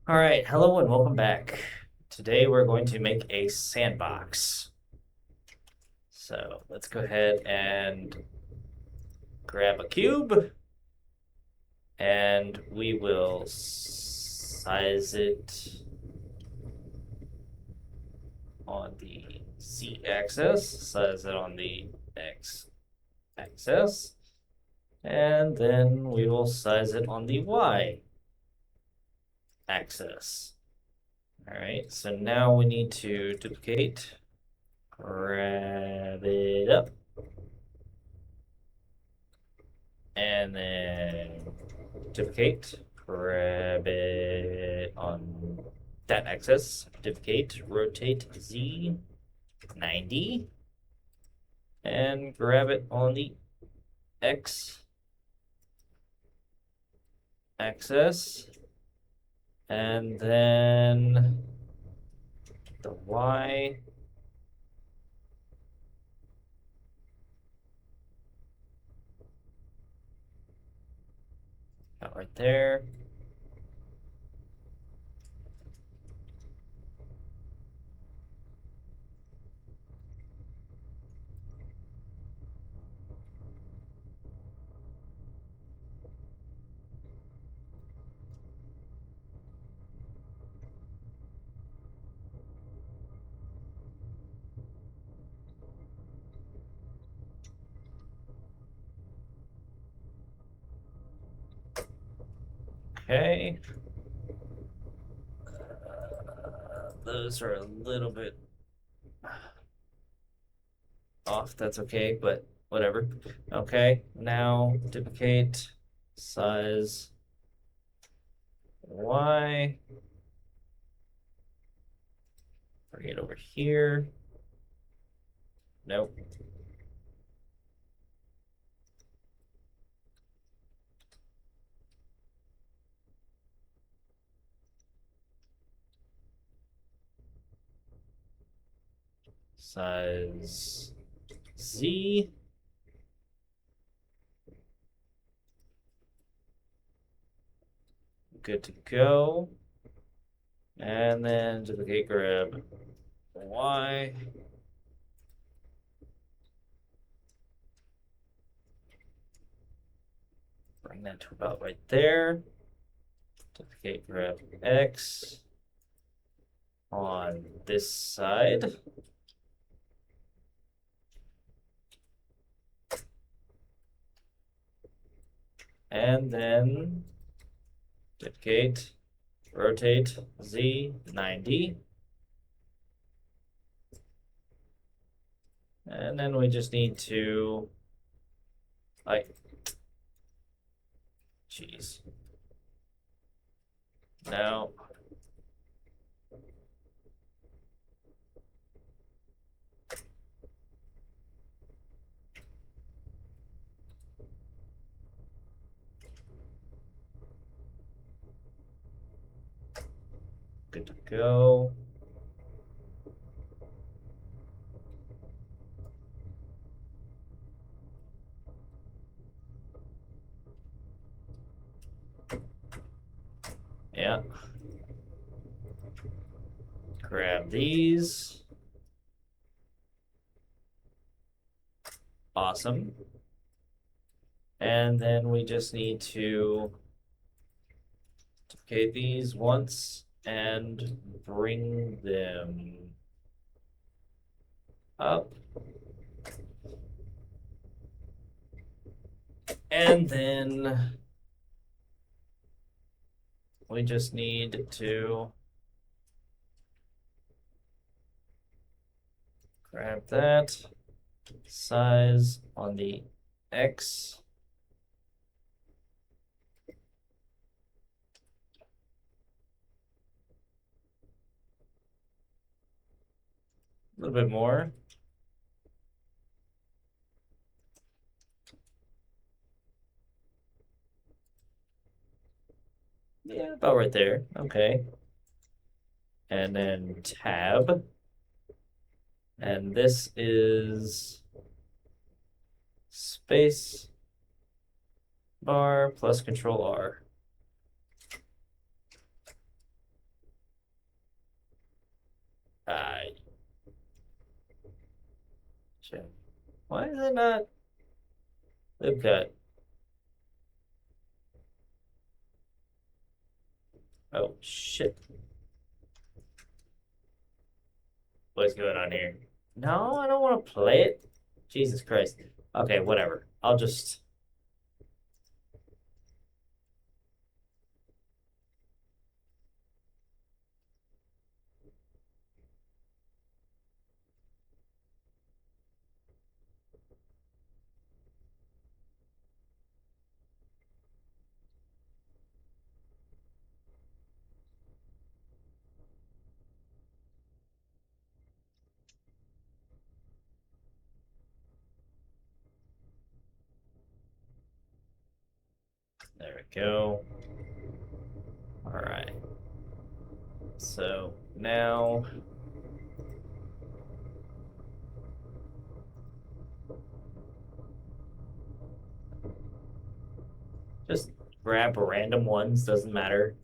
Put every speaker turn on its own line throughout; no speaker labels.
All right, hello and welcome back. Today we're going to make a sandbox. So let's go ahead and grab a cube and we will size it on the Z axis, size it on the X axis, and then we will size it on the Y axis. All right, so now we need to duplicate, grab it up, and then duplicate, grab it on that axis, duplicate, rotate Z 90, and grab it on the X axis, and then the Y. Got right there. Okay. Those are a little bit off. That's okay, but whatever. Okay, now duplicate, size Y. Bring it over here. Nope. Size Z. Good to go. And then duplicate, grab Y. Bring that to about right there. Duplicate, grab X on this side. And then duplicate, rotate Z 90. And then we just need to, like, jeez. No. Good to go. Yeah. Grab these. Awesome. And then we just need to duplicate these once and bring them up. And then we just need to grab that, size on the X. A little bit more. Yeah, about right there. Okay. And then tab. And this is space bar plus control R. Why is it not loop cut? Oh, shit. What's going on here? No, I don't want to play it. Jesus Christ. Okay, whatever. I'll just... There we go. All right. So now... just grab random ones, doesn't matter.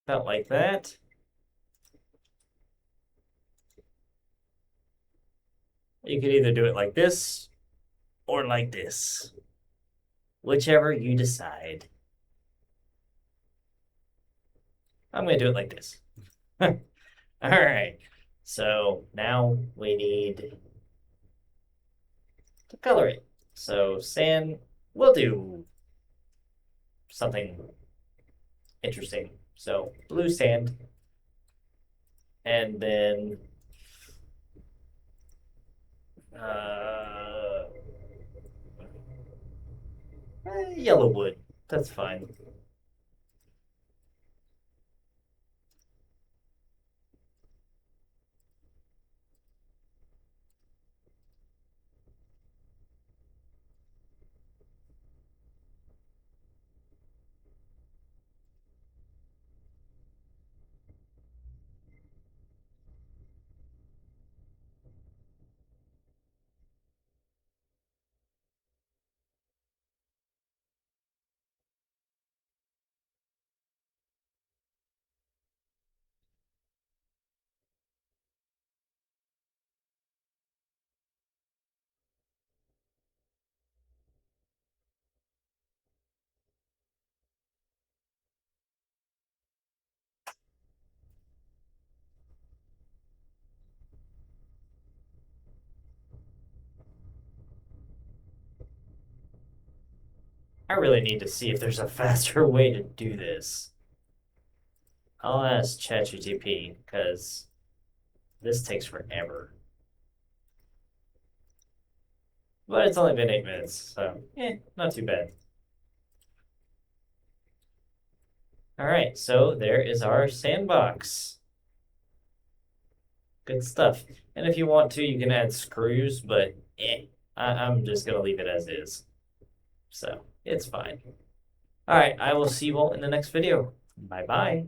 About like that. You could either do it like this or like this. Whichever you decide. I'm going to do it like this. All right. So now we need to color it. So sand, we'll do something interesting. So blue sand. And then yellow wood. That's fine. I really need to see if there's a faster way to do this. I'll ask ChatGPT because this takes forever. But it's only been 8 minutes, so not too bad. All right, so there is our sandbox. Good stuff. And if you want to, you can add screws, but I'm just going to leave it as is. So it's fine. All right, I will see you all in the next video. Bye-bye.